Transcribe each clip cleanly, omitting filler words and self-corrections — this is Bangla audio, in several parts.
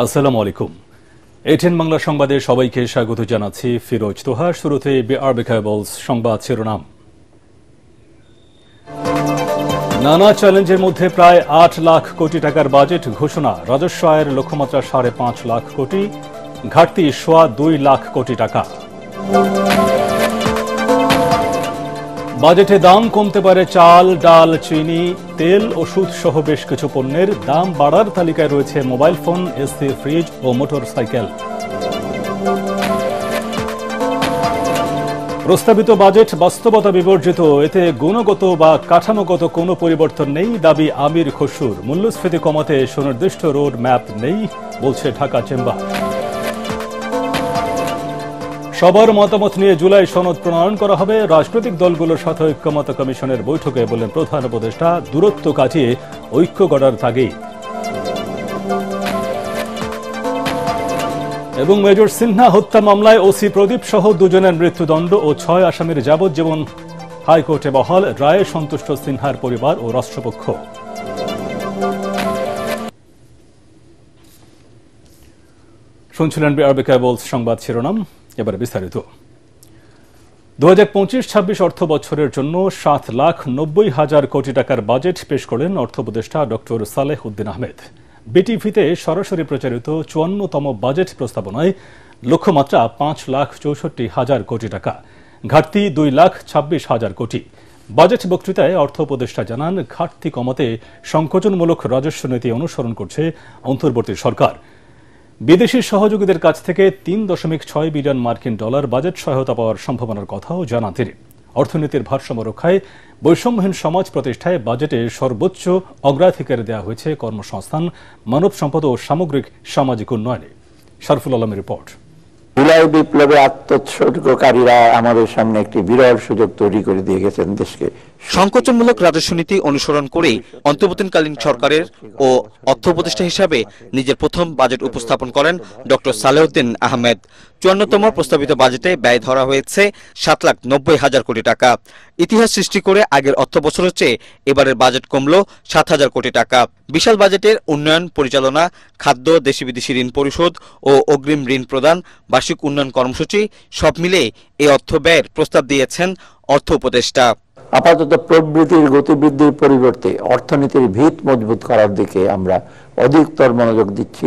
আসসালামু আলাইকুম। এটিএন বাংলা সংবাদে সবাইকে স্বাগত জানাচ্ছি ফিরোজ তোহা। শুরুতে বিআরবি কেবলস সংবাদ শিরোনাম। নানা চ্যালেঞ্জের মধ্যে প্রায় ৮ লাখ কোটি টাকার বাজেট ঘোষণা। রাজস্ব আয়ের লক্ষ্যমাত্রা ৫.৫ লাখ কোটি, ঘাটতি ২.২ লাখ কোটি টাকা। বাজেটে দাম কমতে পারে চাল, ডাল, চিনি, তেল, ওষুধ সহ বেশ কিছু পণ্যের। দাম বাড়ার তালিকায় রয়েছে মোবাইল ফোন, এসি, ফ্রিজ ও মোটর সাইকেল। প্রস্তাবিত বাজেট বাস্তবতা বিবর্জিত, এতে গুণগত বা কাঠামোগত কোনো পরিবর্তন নেই, দাবি আমির খসরুর। মূল্যস্ফীতি কমাতে সুনির্দিষ্ট রোড ম্যাপ নেই, বলছে ঢাকা চেম্বার। সবার মতামত নিয়ে জুলাই সনদ প্রণয়ন করা হবে। রাজনৈতিক দলগুলোর সাথে ঐক্যমত কমিশনের বৈঠকে বললেন প্রধান উপদেষ্টা, দূরত্ব কাটিয়ে ঐক্য গড়ার তাগিদ। এবং মেজর সিনহা হত্যা মামলায় ওসি প্রদীপ সহ দুজনের মৃত্যুদণ্ড ও ৬ আসামির যাবজ্জীবন হাইকোর্টে বহাল। রায়ে সন্তুষ্ট সিনহার পরিবার ও রাষ্ট্রপক্ষ। শুনছিলেন বিআরবি কেবলস সংবাদ শিরোনাম। এবারে বিস্তারিত। ২০২৫-২৬ অর্থ বছরের জন্য ৭,৯০,০০০ কোটি টাকার বাজেট পেশ করলেন অর্থ উপদেষ্টা ডক্টর সালেহ উদ্দিন আহমেদ। বিটিভিতে সরাসরি প্রচারিত ৫৪তম বাজেট প্রস্তাবনায় লক্ষ্যমাত্রা ৫,৬৪,০০০ কোটি টাকা, ঘাটতি ২,২৬,০০০ কোটি। বাজেট বক্তৃতায় অর্থ উপদেষ্টা জানান, ঘাটতি কমাতে সংকোচনমূলক রাজস্ব নীতি অনুসরণ করছে অন্তর্বর্তী সরকার। বিদেশি সহযোগীদের কাছ থেকে ৩.৬ বিলিয়ন মার্কিন ডলার বাজেট সহায়তা পাওয়ার সম্ভাবনার কথাও জানান তিনি। অর্থনীতির ভারসাম্য রক্ষায়, বৈষম্যহীন সমাজ প্রতিষ্ঠায় বাজেটে সর্বোচ্চ অগ্রাধিকার দেওয়া হয়েছে কর্মসংস্থান, মানব সম্পদ ও সামগ্রিক সামাজিক উন্নয়নে। শরফুল আলমের রিপোর্ট। জুলাই বিপ্লবে আত্মোৎসর্গকারীরা আমাদের সামনে একটি বিরল সুযোগ তৈরি করে দিয়ে গেছেন দেশকে। সংকোচনমূলক রাজস্ব নীতি অনুসরণ করেই অন্তর্বর্তীকালীন সরকারের ও অর্থ উপদেষ্টা হিসাবে নিজের প্রথম বাজেট উপস্থাপন করেন ডক্টর সালেহ উদ্দিন আহমেদ। ৫৪তম প্রস্তাবিত বাজেটে ব্যয় ধরা হয়েছে ৭,৯০,০০০ কোটি টাকা। ইতিহাস সৃষ্টি করে আগের অর্থ বছরের চেয়ে এবারের বাজেট কমল ৭,০০০ কোটি টাকা। বিশাল বাজেটের উন্নয়ন পরিচালনা, খাদ্য, দেশি বিদেশি ঋণ পরিশোধ ও অগ্রিম ঋণ প্রদান, বার্ষিক উন্নয়ন কর্মসূচি সব মিলে এই অর্থ ব্যয়ের প্রস্তাব দিয়েছেন অর্থ উপদেষ্টা। আপাতত প্রবৃদ্ধির গতিবৃদ্ধির পরিবর্তে অর্থনীতির ভিত মজবুত করার দিকে আমরা অধিকতর মনোযোগ দিচ্ছি।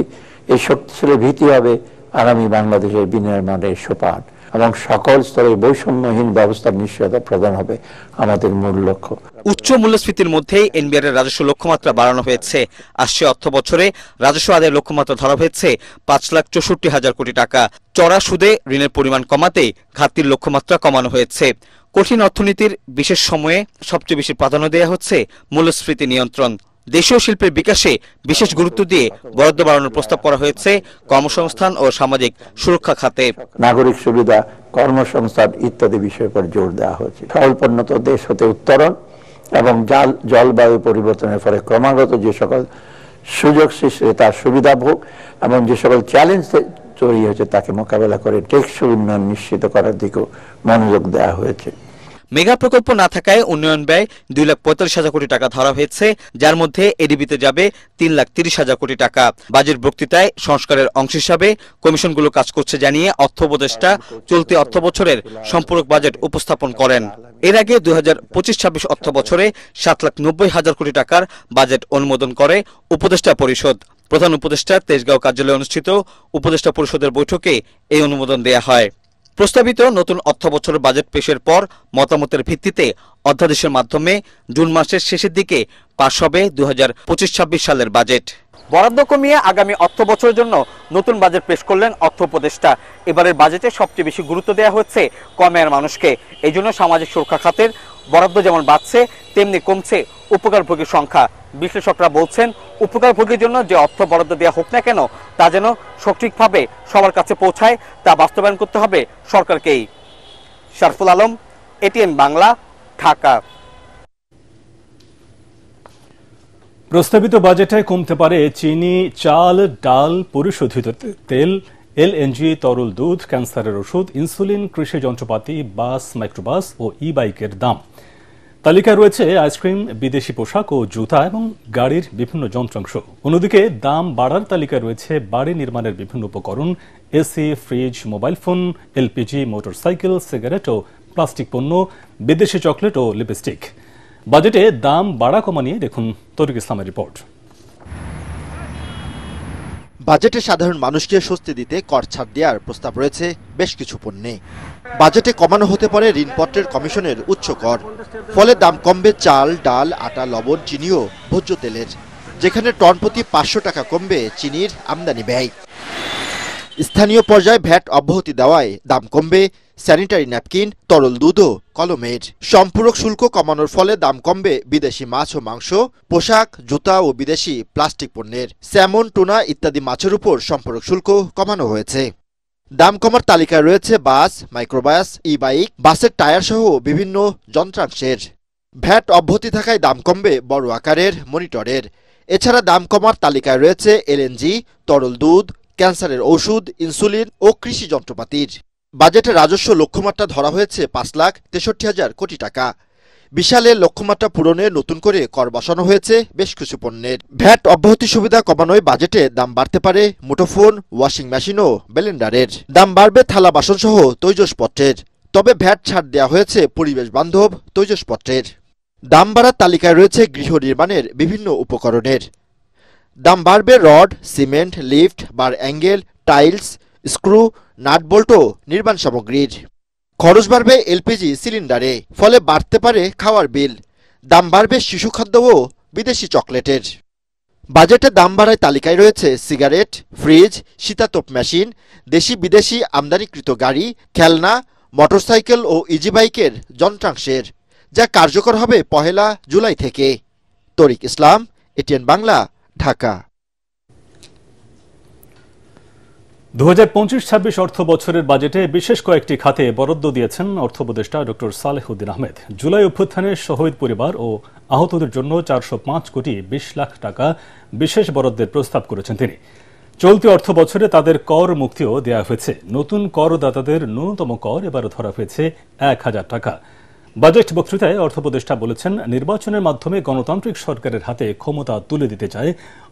এই শক্তিশালী ভিত্তি হবে আগামী বাংলাদেশের বিনির্মাণের সোপান এবং সকল স্তরে বৈষম্যহীন ব্যবস্থার নিশ্চয়তা প্রদান হবে আমাদের মূল লক্ষ্য। উচ্চ মূল্যস্ফীতির মধ্যেই এনবিআর এর রাজস্ব লক্ষ্যমাত্রা বাড়ানো হয়েছে। আসছে অর্থ বছরে রাজস্ব আদায়ের লক্ষ্যমাত্রা ধরা হয়েছে ৫,৬৪,০০০ কোটি টাকা। চড়া সুদে ঋণের পরিমাণ কমাতে ঘাটতির লক্ষ্যমাত্রা কমানো হয়েছে। কঠিন অর্থনীতির বিশেষ সময়ে সবচেয়ে বেশি প্রাধান্য দেওয়া হচ্ছে মূল্যস্ফীতি নিয়ন্ত্রণ। দেশীয় শিল্পের বিকাশে বিশেষ গুরুত্ব দিয়ে বরাদ্দ বাড়ানোর প্রস্তাব করা হয়েছে কর্মসংস্থান ও সামাজিক সুরক্ষা খাতে। নাগরিক সুবিধা, কর্মসংস্থান ইত্যাদি বিষয়ের উপর জোর দেওয়া হয়েছে। স্বল্পোন্নত দেশ হতে উত্তরণ এবং জলবায়ু পরিবর্তনের ফলে ক্রমাগত যে সকল সুযোগ সৃষ্টি তার সুবিধা ভোগ এবং যে সকল চ্যালেঞ্জ তৈরি হয়েছে তাকে মোকাবেলা করে টেকসই উন্নয়ন নিশ্চিত করার দিকেও মনোযোগ দেওয়া হয়েছে। মেগা প্রকল্প না থাকায় উন্নয়ন ব্যয় ২,৪৫,০০০ কোটি টাকা ধরা হয়েছে, যার মধ্যে এডিবিতে যাবে ৩,৩০,০০০ কোটি টাকা। বাজেট বক্তৃতায় সংস্কারের অংশ হিসাবে কমিশনগুলো কাজ করছে জানিয়ে অর্থ উপদেষ্টা চলতি অর্থ বছরের সম্পূরক বাজেট উপস্থাপন করেন। এর আগে ২০২৫-২৬ অর্থ বছরে ৭,৯০,০০০ কোটি টাকার বাজেট অনুমোদন করে উপদেষ্টা পরিষদ। প্রধান উপদেষ্টার তেজগাঁও কার্যালয়ে অনুষ্ঠিত উপদেষ্টা পরিষদের বৈঠকে এই অনুমোদন দেয়া হয়। প্রস্তাবিত নতুন অর্থ বছরের বাজেট পেশের পর মতামতের ভিত্তিতে অধ্যাদেশের মাধ্যমে জুন মাসের শেষের দিকে পাশ হবে ২০২৫-২৬ সালের বাজেট। বরাদ্দ কমিয়ে আগামী অর্থ বছরের জন্য নতুন বাজেট পেশ করলেন অর্থ উপদেষ্টা। এবারের বাজেটে সবচেয়ে বেশি গুরুত্ব দেওয়া হচ্ছে কম আয়ের মানুষকে। এই জন্য সামাজিক সুরক্ষা খাতের বরাদ্দ যেমন বাড়ছে তেমনি কমছে উপকারভোগীর সংখ্যা। বিশ্লেষকরা বলছেন, উপকারভোগীর জন্য যে অর্থ বরাদ্দ দেওয়া হোক না কেন তা যেন সঠিকভাবে সবার কাছে পৌঁছায়, তা বাস্তবায়ন করতে হবে সরকারকেই। শরফুল আলম, এটিএন বাংলা, ঢাকা। প্রস্তাবিত বাজেটে কমতে পারে চিনি, চাল, ডাল, পরিশোধিত তেল, এলএনজি, তরল দুধ, ক্যান্সারের ওষুধ, ইনসুলিন, কৃষি যন্ত্রপাতি, বাস, মাইক্রোবাস ও ই বাইকের দাম। তালিকায় রয়েছে আইসক্রিম, বিদেশি পোশাক ও জুতা এবং গাড়ির বিভিন্ন যন্ত্রাংশ। অন্যদিকে দাম বাড়ার তালিকায় রয়েছে বাড়ি নির্মাণের বিভিন্ন উপকরণ, AC, fridge, mobile phone, LPG, motorcycle, cigarette ও প্লাস্টিক পণ্য, বিদেশি চকলেট ও লিপস্টিক। বাজেটে দাম বাড়া কমা নিয়ে দেখুন তরিক ইসলামের রিপোর্ট। বাজেটে সাধারণ মানুষকে স্বস্তি দিতে কর ছাড় দেওয়ার প্রস্তাব রয়েছে বেশ কিছু পণ্যে। বাজেটে কমানো হতে পারে ঋণপত্রের কমিশনের উচ্চ কর, ফলে দাম কমবে চাল, ডাল, আটা, লবণ, চিনি ও ভোজ্য তেলের, যেখানে টন প্রতি ৫০০ টাকা কমবে চিনির আমদানি ব্যয়। স্থানীয় পর্যায়ে ভ্যাট অব্যাহতি দেওয়ায় দাম কমবে স্যানিটারি ন্যাপকিন, তরল দুধ ও কলমের। সম্পূরক শুল্ক কমানোর ফলে দাম কমবে বিদেশি মাছ ও মাংস, পোশাক, জুতা ও বিদেশি প্লাস্টিক পণ্যের। স্যামন, টুনা ইত্যাদি মাছের উপর সম্পূরক শুল্ক কমানো হয়েছে। দাম কমার তালিকায় রয়েছে বাস, মাইক্রোবাস, ই বাইক, বাসের টায়ার সহ বিভিন্ন যন্ত্রাংশের। ভ্যাট অব্যাহতি থাকায় দাম কমবে বড় আকারের মনিটরের। এছাড়া দাম কমার তালিকায় রয়েছে এলএনজি, তরল দুধ, ক্যান্সারের ওষুধ, ইনসুলিন ও কৃষি যন্ত্রপাতির। বাজেটে রাজস্ব লক্ষ্যমাত্রা ধরা হয়েছে ৫,৬৩,০০০ কোটি টাকা। বিশাল এর লক্ষ্যমাত্রা পূরণে নতুন করে কর বসানো হয়েছে বেশ কিছু পণ্যের। ভ্যাট অব্যাহতি সুবিধা কমানোয় বাজেটে দাম বাড়তে পারে মুঠোফোন, ওয়াশিং মেশিন ও ব্লেন্ডারের। দাম বাড়বে থালা বাসন সহ তৈজসপত্রের। তবে ভ্যাট ছাড় দেওয়া হয়েছে পরিবেশ বান্ধব তৈজসপত্রের। দাম বাড়ার তালিকায় রয়েছে গৃহ নির্মাণের বিভিন্ন উপকরণের। দাম বাড়বে rod, cement, lift, bar angle, tiles, screw, nut bolt ও নির্মাণ সামগ্রীর। খরচ বাড়বে এলপিজি সিলিন্ডারে, ফলে বাড়তে পারে খাওয়ার বিল। দাম বাড়বে শিশু খাদ্য ও বিদেশি চকলেটের। বাজেটে দাম বাড়ায় তালিকায় রয়েছে সিগারেট, ফ্রিজ, শীতাতপ মেশিন, দেশি বিদেশি আমদানিকৃত গাড়ি, খেলনা, মোটরসাইকেল ও ইজি বাইকের যন্ত্রাংশের, যা কার্যকর হবে ১ জুলাই থেকে। তরিক ইসলাম, এটিএন বাংলা, ঢাকা। ২০২৫-২৬ অর্থ বছরের বাজেটে বিশেষ কয়েকটি খাতে বরাদ্দ দিয়েছেন অর্থ উপদেষ্টা ডক্টর সালেহ উদ্দিন আহমেদ। জুলাই অভ্যুত্থানে শহীদ পরিবার ও আহতদের জন্য ৪০৫ কোটি ২০ লাখ টাকা বিশেষ বরাদ্দের প্রস্তাব করেছেন তিনি। চলতি অর্থ বছরে তাদের কর মুক্তিও দেওয়া হয়েছে। নতুন করদাতাদের ন্যূনতম কর এবার ধরা হয়েছে ১,০০০ টাকা। বাজেট বক্তৃতায় অর্থ উপদেষ্টা বলেছেন, নির্বাচনের মাধ্যমে গণতান্ত্রিক সরকারের হাতে ক্ষমতা তুলে দিতে চায়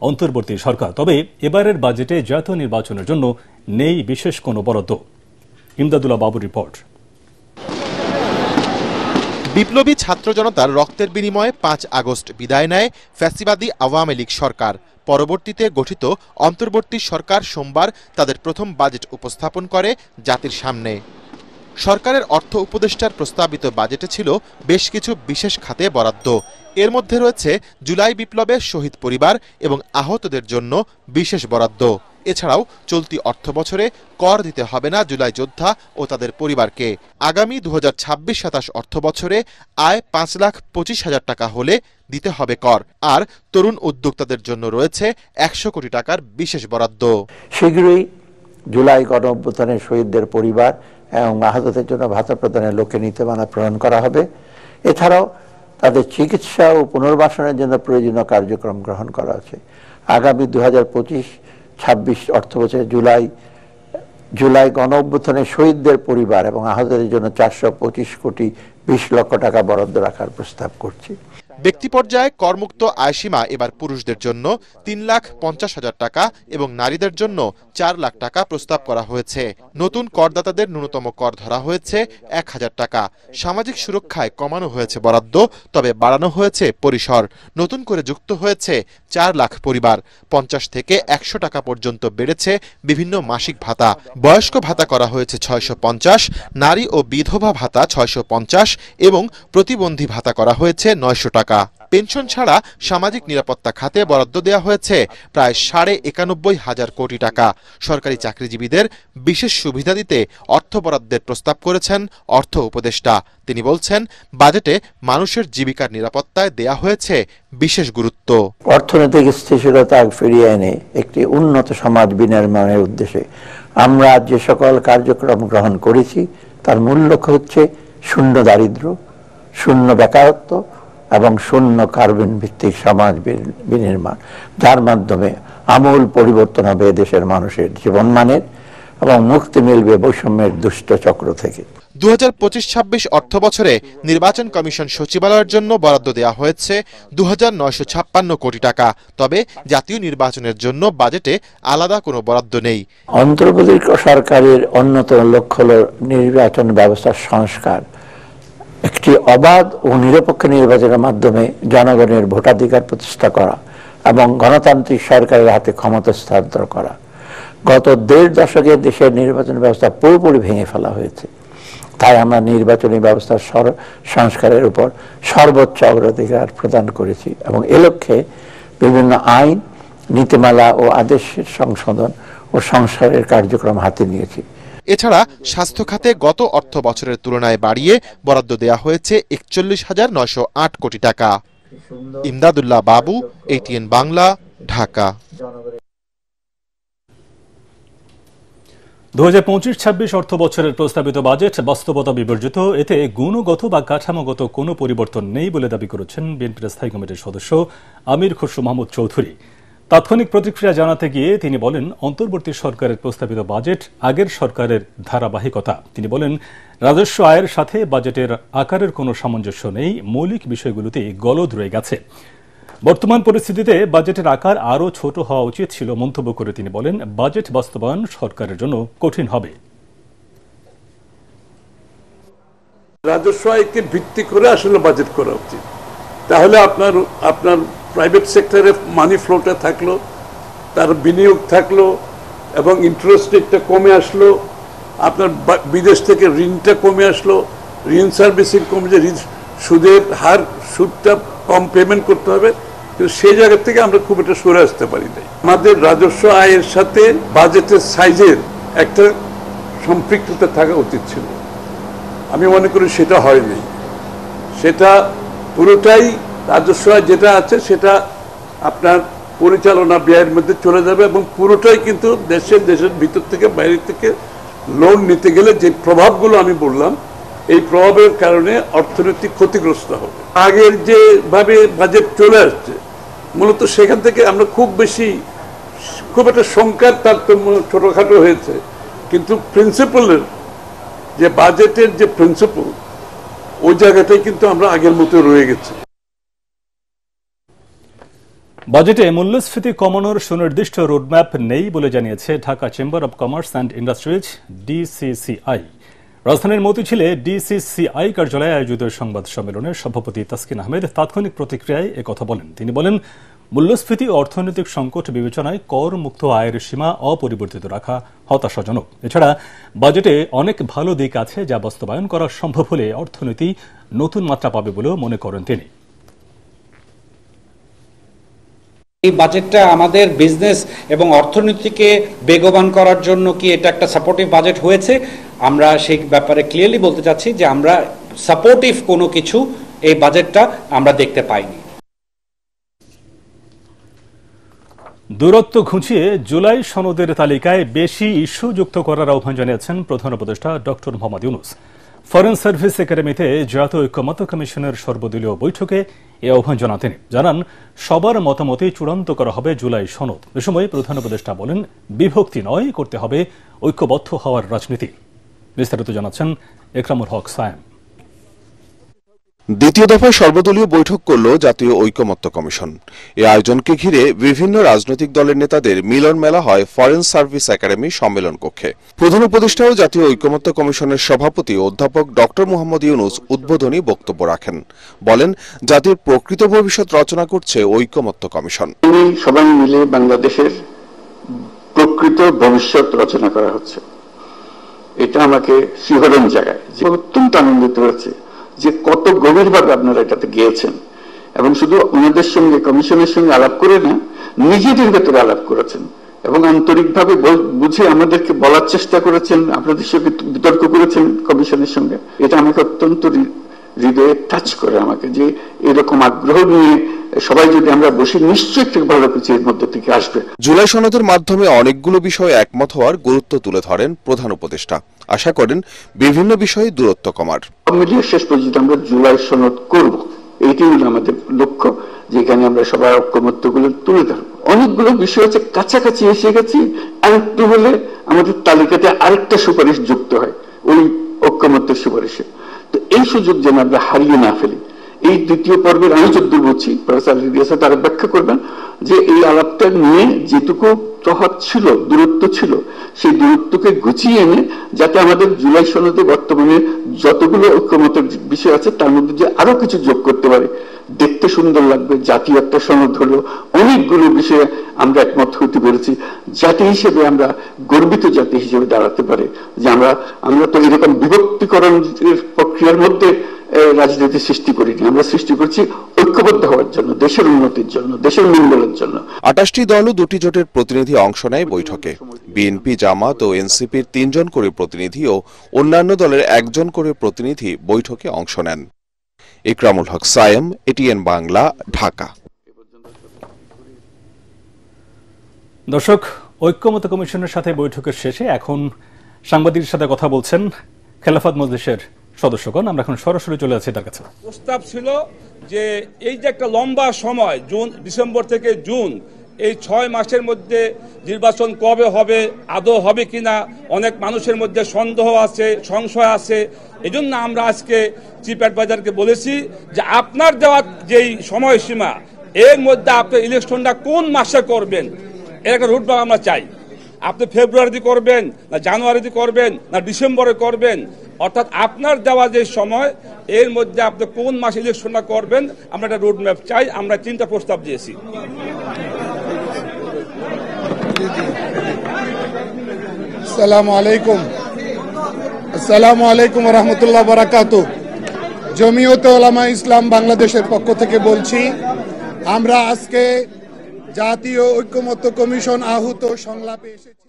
অন্তর্বর্তী সরকার। তবে এবারের বাজেটে জাতীয় নির্বাচনের জন্য নেই বিশেষ কোনো বরাদ্দ। ইমদাদুল্লাহ বাবুর রিপোর্ট। বিপ্লবী ছাত্র জনতার রক্তের বিনিময়ে ৫ আগস্ট বিদায় নেয় ফ্যাসিবাদী আওয়ামী লীগ সরকার। পরবর্তীতে গঠিত অন্তর্বর্তী সরকার সোমবার তাদের প্রথম বাজেট উপস্থাপন করে জাতির সামনে। সরকারের অর্থ উপদেষ্টার প্রস্তাবিত বাজেটে ছিল বেশ কিছু বিশেষ খাতে বরাদ্দ। এর মধ্যে রয়েছে জুলাই বিপ্লবে শহীদ পরিবার এবং আহতদের জন্য বিশেষ বরাদ্দ। এছাড়াও চলতি অর্থ বছরে কর দিতে হবে না জুলাই যোদ্ধা ও তাদের পরিবারকে। আগামী ২০২৬-২৭ অর্থ বছরে আয় ৫,২৫,০০০ টাকা হলে দিতে হবে কর। আর তরুণ উদ্যোক্তাদের জন্য রয়েছে ১০০ কোটি টাকার বিশেষ বরাদ্দ। শীঘ্রই জুলাই গণ অভ্যুত্থানের শহীদদের পরিবার এবং আহতদের জন্য ভাতা প্রদানের লক্ষ্যে নীতিমালা প্রণয়ন করা হবে। এছাড়াও তাদের চিকিৎসা ও পুনর্বাসনের জন্য প্রয়োজনীয় কার্যক্রম গ্রহণ করা আছে। আগামী ২০২৫-২৬ অর্থ বছরে জুলাই গণ অভ্যুত্থানের শহীদদের পরিবার এবং আহতদের জন্য ৪২৫ কোটি ২০ লক্ষ টাকা বরাদ্দ রাখার প্রস্তাব করছি। ব্যক্তি পর্যায়ে করমুক্ত আয়সীমা এবার পুরুষদের জন্য ৩,৫০,০০০ টাকা এবং নারীদের জন্য ৪ লাখ টাকা প্রস্তাব করা হয়েছে। নতুন করদাতাদের ন্যূনতম কর ধরা হয়েছে ১,০০০ টাকা। সামাজিক সুরক্ষায় কমানো হয়েছে বরাদ্দ, তবে বাড়ানো হয়েছে পরিসর। নতুন করে যুক্ত হয়েছে ৪ লাখ পরিবার। ৫০ থেকে ১০০ টাকা পর্যন্ত বেড়েছে বিভিন্ন মাসিক ভাতা। বয়স্ক ভাতা করা হয়েছে ৬৫০, নারী ও বিধবা ভাতা ৬৫০ এবং প্রতিবন্ধী ভাতা করা হয়েছে ৯০০ টাকা। পেনশন ছাড়া সামাজিক নিরাপত্তা খাতে বরাদ্দ দেওয়া হয়েছে প্রায় ৯৫,০০০ কোটি টাকা। সরকারি চাকরিজীবীদের বিশেষ সুবিধা দিতে অর্থ বরাদ্দের প্রস্তাব করেছেন অর্থ উপদেষ্টা। তিনি বলছেন, বাজেটে মানুষের জীবিকার নিরাপত্তায় দেয়া হয়েছে বিশেষ গুরুত্ব। অর্থনৈতিক স্থিতিশীলতা ফিরিয়ে এনে একটি উন্নত সমাজ বিনির্মাণের উদ্দেশ্যে আমরা যে সকল কার্যক্রম গ্রহণ করেছি তার মূল লক্ষ্য হচ্ছে শূন্য দারিদ্র্য, শূন্য বেকারত্ব এবং শূন্য কার্বন ভিত্তিক সমাজ বিনির্মাণ, যার মাধ্যমে আমূল পরিবর্তন হবে দেশের মানুষের জীবনমানের এবং মুক্তি মিলবে বৈষম্যের দুষ্ট চক্র থেকে। 2025-26 অর্থ বছরে নির্বাচন কমিশন সচিবালয়ের জন্য বরাদ্দ দেওয়া হয়েছে 2,956 কোটি টাকা। তবে জাতীয় নির্বাচনের জন্য বাজেটে আলাদা কোনো বরাদ্দ নেই। অন্তর্বর্তী সরকারের অন্যতম লক্ষ্য হল নির্বাচন ব্যবস্থার সংস্কার, একটি অবাধ ও নিরপেক্ষ নির্বাচনের মাধ্যমে জনগণের ভোটাধিকার প্রতিষ্ঠা করা এবং গণতান্ত্রিক সরকারের হাতে ক্ষমতা হস্তান্তর করা। গত 1.5 দশকে দেশের নির্বাচন ব্যবস্থা পুরোপুরি ভেঙে ফেলা হয়েছে। তাই আমরা নির্বাচনী ব্যবস্থার সংস্কারের উপর সর্বোচ্চ অগ্রাধিকার প্রদান করেছি এবং এ লক্ষ্যে বিভিন্ন আইন, নীতিমালা ও আদেশের সংশোধন ও সংস্কারের কার্যক্রম হাতে নিয়েছি। এছাড়া স্বাস্থ্য খাতে গত অর্থ বছরের তুলনায় বাড়িয়ে বরাদ্দ দেওয়া হয়েছে 41,908 কোটি টাকা। ইমদাদুল্লাহ বাবু, ATN বাংলা, ঢাকা। 2025-26 অর্থ বছরের প্রস্তাবিত বাজেট বাস্তবতা বিবর্জিত। এতে গুণগত বা কাঠামোগত কোনো পরিবর্তন নেই বলে দাবি করেছেন বিএনপির স্থায়ী কমিটির সদস্য আমির খসরু মাহমুদ চৌধুরী। তাৎক্ষণিক প্রতিক্রিয়া জানাতে গিয়ে তিনি বলেন, অন্তর্বর্তী সরকারের প্রস্তাবিত বাজেট আগের সরকারের ধারাবাহিকতা। তিনি বলেন, রাজস্ব আয়ের সাথে বাজেটের আকারের কোনো সামঞ্জস্য নেই, মৌলিক বিষয়গুলোতে গলদ রয়ে গেছে। বর্তমান পরিস্থিতিতে বাজেটের আকার আরও ছোট হওয়া উচিত ছিল মন্তব্য করে তিনি বলেন, বাজেট বাস্তবায়ন সরকারের জন্য কঠিন হবে। রাজস্ব আয়কে ভিত্তি করে আসলে বাজেট করা উচিত। তাহলে আপনার প্রাইভেট সেক্টরে মানি ফ্লোটা থাকলো, তার বিনিয়োগ থাকলো এবং ইন্টারেস্ট রেটটা কমে আসলো, আপনার বিদেশ থেকে ঋণটা কমে আসলো, ঋণ সার্ভিসিং কমে, যে সুদের হার, সুদটা কম পেমেন্ট করতে হবে, কিন্তু সেই জায়গা থেকে আমরা খুব একটা সরে আসতে পারি নাই। আমাদের রাজস্ব আয়ের সাথে বাজেটের সাইজের একটা সম্পৃক্ততা থাকা উচিত ছিল। আমি মনে করি সেটা হয়নি। সেটা পুরোটাই রাজস্ব আয় যেটা আছে সেটা আপনার পরিচালনা ব্যয়ের মধ্যে চলে যাবে এবং পুরোটাই কিন্তু দেশের ভিতর থেকে বাইরে থেকে লোন নিতে গেলে যে প্রভাবগুলো আমি বললাম, এই প্রভাবের কারণে অর্থনৈতিক ক্ষতিগ্রস্ত হবে। আগের যেভাবে বাজেট চলে আসছে, মূলত সেখান থেকে আমরা খুব একটা সংখ্যার তারতম্য ছোটখাটো হয়েছে, কিন্তু প্রিন্সিপালের যে বাজেটের যে প্রিন্সিপাল, ওই জায়গাটাই কিন্তু আমরা আগের মতো রয়ে গেছি। বাজেটে মূল্যস্ফীতি কমানোর সুনির্দিষ্ট রোডম্যাপ নেই বলে জানিয়েছে Dhaka chamber of commerce and industries, DCCI। রাজধানীর মতিঝিলে DCCI কার্যালয়ে আয়োজিত সংবাদ সম্মেলনে সভাপতি তাসকিন আহমেদ তাৎক্ষণিক প্রতিক্রিয়ায় একথা বলেন। তিনি বলেন, মূল্যস্ফীতি ও অর্থনৈতিক সংকট বিবেচনায় কর মুক্ত আয়ের সীমা অপরিবর্তিত রাখা হতাশাজনক। এছাড়া বাজেটে অনেক ভালো দিক আছে যা বাস্তবায়ন করা সম্ভব হলে অর্থনীতি নতুন মাত্রা পাবে বলেও মনে করেন তিনি। এই বাজেটটা আমাদের বিজনেস এবং অর্থনীতিকে বেগবান করার জন্য কি এটা একটা সাপোর্টিভ বাজেট হয়েছে? আমরা সেই ব্যাপারে ক্লিয়ারলি বলতে চাচ্ছি যে আমরা সাপোর্টিভ কোনো কিছু এই বাজেটটা আমরা দেখতে পাইনি। দূরত্ব ঘুচিয়ে জুলাই সনদের তালিকায় বেশি ইস্যু যুক্ত করার আহ্বান জানিয়েছেন প্রধান উপদেষ্টা doctor Mohammad Yunus. Foreign service একাডেমিতে জাতীয় ঐকমত্য কমিশনের সর্বদলীয় বৈঠকে এ আহ্বান জানান তিনি। জানান, সবার মতামতে চূড়ান্ত করা হবে জুলাই সনদ। এ সময় প্রধান উপদেষ্টা বলেন, বিভক্তি নয়, করতে হবে ঐক্যবদ্ধ হওয়ার রাজনীতি। বিস্তারিত জানাচ্ছেন একরামুল হক সায়েম। দ্বিতীয় দফায় সর্বদলীয় বৈঠক করল জাতীয় ঐকমত্য কমিশন। এই আয়োজনকে ঘিরে বিভিন্ন রাজনৈতিক দলের নেতাদের মিলন মেলা হয় ফরেন সার্ভিস একাডেমি সম্মেলন কক্ষে। প্রধান উপদেষ্টা ও জাতীয় ঐকমত্য কমিশনের সভাপতি অধ্যাপক ডক্টর মোহাম্মদ ইউনূস উদ্বোধনী বক্তব্য রাখেন। বলেন, জাতির প্রকৃত ভবিষ্যৎ রচনা করছে ঐকমত্য কমিশন। সবাই মিলে বাংলাদেশের প্রকৃত ভবিষ্যৎ রচনা করা হচ্ছে, এটা আমাকে শিহরণ জায়গায় অত্যন্ত আনন্দিত হয়েছে যে কত গভীরভাবে আপনারা এটাতে গিয়েছেন এবং শুধু ওনাদের সঙ্গে, কমিশনের সঙ্গে আলাপ করে না, নিজেদের ভেতরে আলাপ করেছেন এবং আন্তরিকভাবে বুঝে আমাদেরকে বলার চেষ্টা করেছেন, আপনাদের সঙ্গে বিতর্ক করেছেন কমিশনের সঙ্গে। এটা আমাকে অত্যন্ত হৃদয়ে টাচ করে আমাকে, যে এরকম আগ্রহ নিয়ে সবাই যদি আমরা বসি, নিশ্চয়ই একটা ভালো কিছু এর মধ্যে থেকে আসবে। জুলাই সনদের মাধ্যমে অনেকগুলো বিষয়ে একমত হওয়ার গুরুত্ব তুলে ধরেন প্রধান উপদেষ্টা। আশা করেন বিভিন্ন বিষয়ে দূরত্ব কমার। মিলিয়ে শেষ পর্যন্ত আমরা জুলাই সনদ করব, এইটি হলো আমাদের লক্ষ্য, যেখানে আমরা সবার ঐকমত্যগুলো তুলে ধরব। অনেকগুলো বিষয় হচ্ছে কাছাকাছি এসে গেছি, আরেকটু হলে আমাদের তালিকাতে আরেকটা সুপারিশ যুক্ত হয়, ওই ঐক্য ঐক্যমত্যের সুপারিশে। তো এই সুযোগ যেন আমরা হারিয়ে না ফেলি। এই দ্বিতীয় পর্বের আমি যদ্দূর বলছি, প্রফেসর রিয়াসা তারা ব্যাখ্যা করবেন যে এই আলাপটা নিয়ে যেটুকু তফাৎ ছিল, দূরত্ব ছিল, সেই দূরত্বকে গুছিয়ে এনে যাতে আমাদের জুলাই সনদে বর্তমানে যতগুলো ঐক্যমতের বিষয় আছে তার মধ্যে যে আরো কিছু যোগ করতে পারে, দেখতে সুন্দর লাগবে, জাতীয় একটা সনদ হলো, অনেকগুলো বিষয়ে আমরা একমত হইতে পেরেছি। জাতি হিসেবে আমরা গর্বিত জাতি হিসেবে দাঁড়াতে পারে যে আমরা তো এরকম বিভক্তিকরণ প্রক্রিয়ার মধ্যে রাজনীতি সৃষ্টি করিনি, আমরা সৃষ্টি করছি ঐক্যবদ্ধ হওয়ার জন্য, দেশের উন্নতির জন্য, দেশের মঙ্গলের জন্য। 28টি দল ও 2টি জোটের প্রতিনিধি অংশ নেয় বৈঠকে। বিএনপি, জামাত ও এনসিপির 3 জন করে প্রতিনিধি ও অন্যান্য দলের 1 জন করে প্রতিনিধি বৈঠকে অংশ নেন। ইকরামুল হক সায়েম, এটিএন বাংলা, ঢাকা। দর্শক, ঐক্যমত্য কমিশনের সাথে বৈঠকের শেষে এখন সাংবাদিকদের সাথে কথা বলছেন খেলাফত মজলিসের সদস্যগণ। আমরা এখন সরাসরি চলে যাচ্ছি তার কাছে। প্রস্তাব ছিল যে এই যে একটা লম্বা সময়, ডিসেম্বর থেকে জুন, এই 6 মাসের মধ্যে নির্বাচন কবে হবে, আদৌ হবে কিনা, অনেক মানুষের মধ্যে সন্দেহ আছে, সংশয় আছে। এই জন্য আমরা আজকে চিফ অ্যাডভাইজারকে বলেছি যে আপনার দেওয়া যেই সময়সীমা, এর মধ্যে আপনি ইলেকশনটা কোন মাসে করবেন, এর একটা রুটম্যাপ আমরা চাই। আপনি ফেব্রুয়ারিতে করবেন, না জানুয়ারিতে করবেন, না ডিসেম্বরে করবেন, অর্থাৎ আপনার দেওয়া যে সময়, এর মধ্যে আপনি কোন মাসে ইলেকশনটা করবেন, আমরা একটা রোডম্যাপ চাই। আমরা 3টা প্রস্তাব দিয়েছি। আসসালামু আলাইকুম ওয়া রাহমাতুল্লাহি ওয়া বারাকাতুহু। জমিয়তে উলামা ইসলাম বাংলাদেশের পক্ষ থেকে বলছি, আমরা আজকে জাতীয় ঐক্যমত্য কমিশন আহূত সংলাপে এসেছি।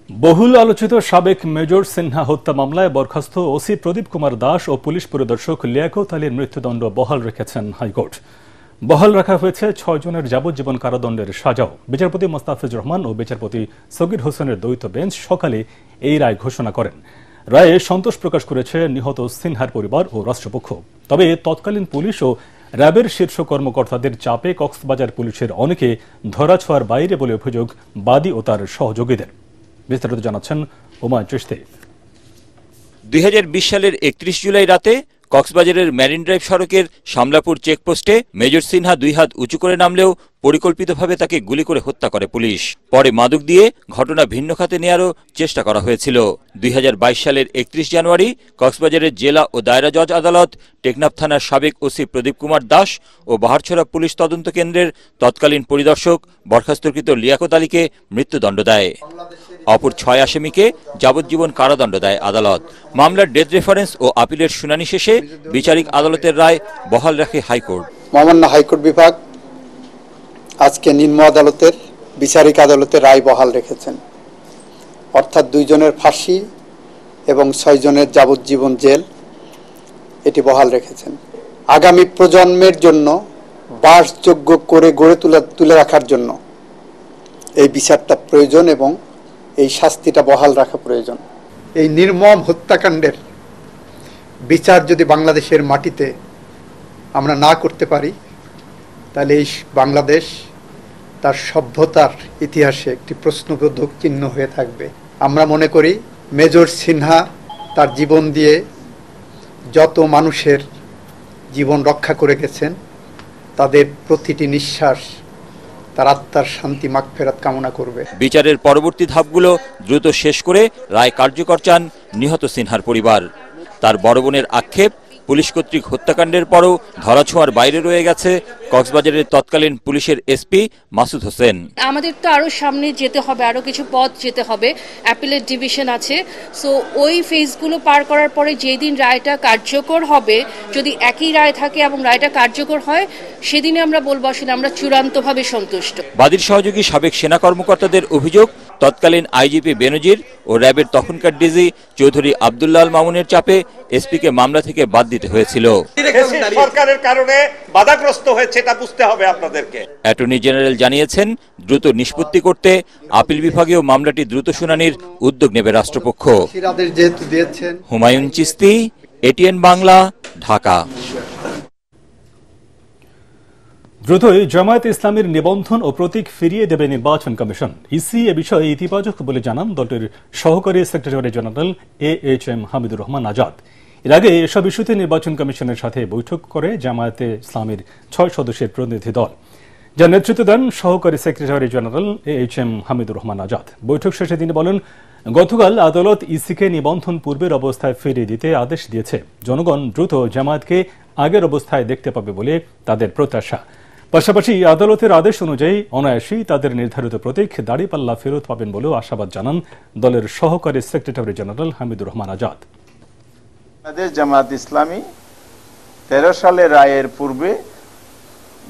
বহুল আলোচিত সাবেক মেজর সিনহা হত্যা মামলায় বরখাস্ত ওসি প্রদীপ কুমার দাস ও পুলিশ পরিদর্শক লিয়াকত আলীর মৃত্যুদণ্ড বহাল রেখেছেন হাইকোর্ট। বহাল রাখা হয়েছে 6 জনের যাবজ্জীবন কারাদণ্ডের সাজাও। বিচারপতি মোস্তাফিজুর রহমান ও বিচারপতি সগির হোসেনের দ্বৈত বেঞ্চ সকালে এই রায় ঘোষণা করেন। রায়ে সন্তোষ প্রকাশ করেছে নিহত সিনহার পরিবার ও রাষ্ট্রপক্ষ। তবে তৎকালীন পুলিশ ও র্যাবের শীর্ষ কর্মকর্তাদের চাপে কক্সবাজার পুলিশের অনেকে ধরাছোঁয়ার বাইরে বলে অভিযোগ বাদী ও তার সহযোগীদের। বিস্তারিত জানাচ্ছেন হুমায়ুন চিশতি। 2020 সালের 31 জুলাই রাতে কক্সবাজারের মেরিন ড্রাইভ সড়কের শামলাপুর চেকপোস্টে মেজর সিনহা 2 হাত উঁচু করে নামলেও পরিকল্পিতভাবে তাকে গুলি করে হত্যা করে পুলিশ। পরে মাদক দিয়ে ঘটনা ভিন্ন খাতে নেয়ারও চেষ্টা করা হয়েছিল। 2022 সালের 31 জানুয়ারি কক্সবাজারের জেলা ও দায়রা জজ আদালত টেকনাফ থানার সাবেক ওসি প্রদীপ কুমার দাস ও বাহারছড়া পুলিশ তদন্ত কেন্দ্রের তৎকালীন পরিদর্শক বরখাস্তকৃত লিয়াকত আলীকে মৃত্যুদণ্ড দেয়। অপর 6 আসামিকে যাবজ্জীবন কারাদণ্ড দেয় আদালত। মামলার ডেথ রেফারেন্স ও আপিলের শুনানি শেষে বিচারিক আদালতের রায় বহাল রাখে হাইকোর্ট। মহামান্য হাইকোর্ট বিভাগ আজকে নিম্ন আদালতের বিচারিক আদালতের রায় বহাল রেখেছেন, অর্থাৎ 2 জনের ফাঁসি এবং 6 জনের যাবজ্জীবন জেল, এটি বহাল রেখেছেন। আগামী প্রজন্মের জন্য বাসযোগ্য করে গড়ে তুলে রাখার জন্য এই বিচারটা প্রয়োজন এবং এই শাস্তিটা বহাল রাখা প্রয়োজন। এই নির্মম হত্যাকাণ্ডের বিচার যদি বাংলাদেশের মাটিতে আমরা না করতে পারি, তাহলে এই বাংলাদেশ তার সভ্যতার ইতিহাসে একটি প্রশ্নবোধক চিহ্ন হয়ে থাকবে। আমরা মনে করি মেজর সিনহা তার জীবন দিয়ে যত মানুষের জীবন রক্ষা করে গেছেন, তাদের প্রতিটি নিঃশ্বাস তার আত্মার শান্তি মাগফিরাত কামনা করবে। বিচারের পরবর্তী ধাপগুলো দ্রুত শেষ করে রায় কার্যকর চান নিহত সিনহার পরিবার। তার বড় বোনের আক্ষেপ, পুলিশ কর্তৃক হত্যাকাণ্ডের পরও ধরাছোঁয়ার বাইরে রয়ে গেছে কক্সবাজারের তৎকালীন পুলিশের এসপি মাসুদ হোসেন। আমাদের তো আরো সামনে যেতে হবে, আরো কিছু পথ যেতে হবে, অ্যাপিলেট ডিভিশন আছে। সো ওই ফেজগুলো পার করার পরে যেদিন রায়টা কার্যকর হবে, যদি একই রায় থাকে এবং রায়টা কার্যকর হয়, সেদিনে আমরা বলবো আসলে আমরা চূড়ান্তভাবে সন্তুষ্ট। বাদীর সহযোগী সাবেক সেনা কর্মকর্তাদের অভিযোগ, তৎকালীন আইজিপি বেনজির ও র্যাবের তখনকার ডিজি চৌধুরী আব্দুল্লাহ আল মামুনের চাপে এসপিকে মামলা থেকে বাদ দিতে হয়েছিল। সরকারের কারণে বাধাগ্রস্ত হয়েছে, এটা বুঝতে হবে আপনাদেরকে। অ্যাটর্নি জেনারেল জানিয়েছেন, দ্রুত নিষ্পত্তি করতে আপিল বিভাগেও মামলাটি দ্রুত শুনানির উদ্যোগ নেবে রাষ্ট্রপক্ষ। হুমায়ুন চিশতি, এটিএন বাংলা, ঢাকা। দ্রুতই জামায়াতে ইসলামীর নিবন্ধন ও প্রতীক ফিরিয়ে দেবে নির্বাচন কমিশন। ইসি এ বিষয়ে ইতিবাচক বলে জানান দলটির সহকারী secretary general AHM Hamidur Rahman Azad. এর আগে এসব ইস্যুতে নির্বাচন কমিশনের সাথে বৈঠক করে জামায়াতে ইসলামীর 6 সদস্যের প্রতিনিধি দল, যার নেতৃত্ব দেন সহকারী secretary general AHM Hamidur Rahman Azad. বৈঠক শেষে তিনি বলেন, গতকাল আদালত ইসিকে নিবন্ধন পূর্বের অবস্থায় ফিরিয়ে দিতে আদেশ দিয়েছে। জনগণ দ্রুত জামায়াতকে আগের অবস্থায় দেখতে পাবে বলে তাদের প্রত্যাশা। পাশাপাশি আদালতের আদেশ অনুযায়ী অনায়াসেই তাদের নির্ধারিত প্রতীক দাড়িপাল্লা ফেরত পাবেন বলেও আশাবাদ জানান দলের সহকারী সেক্রেটারি জেনারেল হামিদুর রহমান আজাদ। জামায়াত ইসলামী 13 সালের রায়ের পূর্বে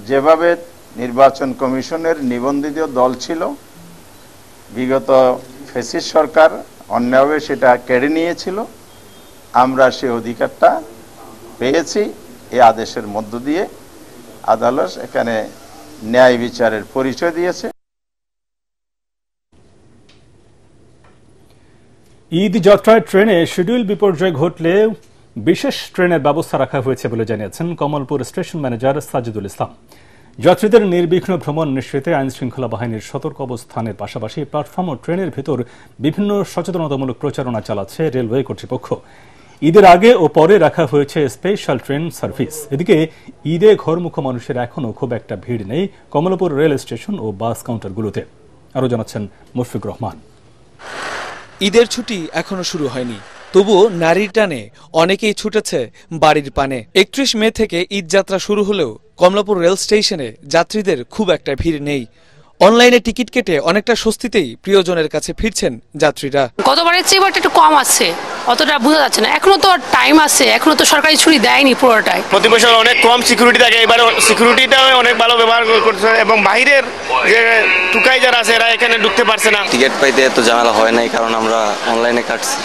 যেভাবে নির্বাচন কমিশনের নিবন্ধিত দল ছিল, বিগত ফ্যাসিস্ট সরকার অন্যায়ভাবে সেটা কেড়ে নিয়েছিল, আমরা সে অধিকারটা পেয়েছি। এই আদেশের মধ্য দিয়ে আদালত এখানে ন্যায় বিচারের পরিচয় দিয়েছে। ঈদ যাত্রায় ট্রেনে শিডিউল বিপর্যয় ঘটলে বিশেষ ট্রেনের ব্যবস্থা রাখা হয়েছে বলে জানিয়েছেন কমলপুর স্টেশন ম্যানেজার সাজিদুল ইসলাম। যাত্রীদের নির্বিঘ্ন ভ্রমণ নিশ্চিতে আইন শৃঙ্খলা বাহিনীর সতর্ক অবস্থানের পাশাপাশি প্ল্যাটফর্ম ও ট্রেনের ভেতর বিভিন্ন সচেতনতামূলক প্রচারণা চালাচ্ছে রেলওয়ে কর্তৃপক্ষ। ঈদের আগে ও পরে রাখা হয়েছে স্পেশাল ট্রেন সার্ভিস। এদিকে ঈদে ঘরমুখ মানুষের এখনও খুব একটা ভিড় নেই কমলাপুর রেল স্টেশন ও বাস কাউন্টারগুলোতে। আরও জানাচ্ছেন মুশফিক রহমান। ঈদের ছুটি এখনো শুরু হয়নি, তবুও নারীর টানে অনেকেই ছুটেছে বাড়ির পানে। 31 মে থেকে ঈদ যাত্রা শুরু হলেও কমলাপুর রেল স্টেশনে যাত্রীদের খুব একটা ভিড় নেই। অনলাইনে টিকিট কেটে অনেকটা স্বস্তিতেই প্রিয়জনের কাছে ফিরছেন যাত্রীরা। গতবারের চেয়ে এবার একটু কম আছে, অতটা বোঝা যাচ্ছে না। এখনো তো টাইম আছে, এখনো তো সরকারি ছুটি দেয়নি পুরোটাই। প্রতি বছর অনেক কম সিকিউরিটি থাকে, এবার সিকিউরিটিটাও অনেক ভালো ব্যবহার করছে এবং বাইরের যে টুকাই যারা আছে এরা এখানে ঢুকতে পারছে না। টিকিট পাইতে এত ঝামেলা হয় নাই, কারণ আমরা অনলাইনে কাটছি।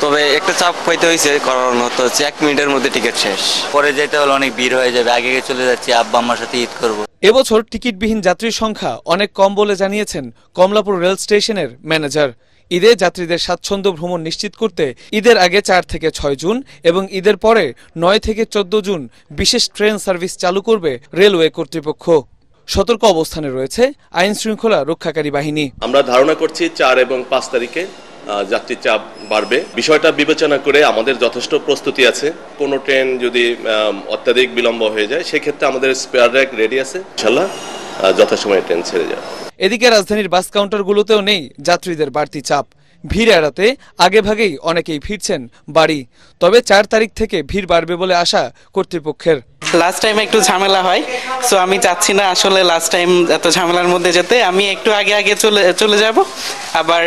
তবে একটা চাপ পাইতে হয়েছে, কারণ হচ্ছে 1 মিনিটের মধ্যে টিকিট শেষ। পরে যেতে হলে অনেক ভিড় হয়ে যাবে, আগে চলে যাচ্ছি, আব্বা আম্মার সাথে ঈদ করবো। এবছর টিকিটবিহীন যাত্রীর সংখ্যা অনেক কম বলে জানিয়েছেন কমলাপুর রেল স্টেশনের ম্যানেজার। ঈদে যাত্রীদের স্বাচ্ছন্দ্য ভ্রমণ নিশ্চিত করতে ঈদের আগে 4 থেকে 6 জুন এবং ঈদের পরে 9 থেকে 14 জুন বিশেষ ট্রেন সার্ভিস চালু করবে রেলওয়ে কর্তৃপক্ষ। সতর্ক অবস্থানে রয়েছে আইন শৃঙ্খলা রক্ষাকারী বাহিনী। আমরা ধারণা করছি 4 এবং 5 তারিখে যাত্রীর চাপ বাড়বে। বিষয়টা বিবেচনা করে আমাদের যথেষ্ট প্রস্তুতি আছে। কোনো ট্রেন যদি অত্যাধিক বিলম্ব হয়ে যায়, সেক্ষেত্রে আমাদের স্পেয়ার র্যাক রেডি আছে, ইনশাআল্লাহ যথাসময়ে ট্রেন ছেড়ে যাবে। এদিকে রাজধানীর বাস কাউন্টারগুলোতেও নেই যাত্রীদের বাড়তি চাপ। ভিড় এড়াতে আগেভাগেই অনেকেই ফিরছেন বাড়ি। তবে 4 তারিখ থেকে ভিড় বাড়বে বলে আশা কর্তৃপক্ষের। লাস্ট টাইম একটু ঝামেলা হয়, সো আমি চাচ্ছি না আসলে লাস্ট টাইম এত ঝামেলার মধ্যে যেতে। আমি একটু আগে চলে যাব, আবার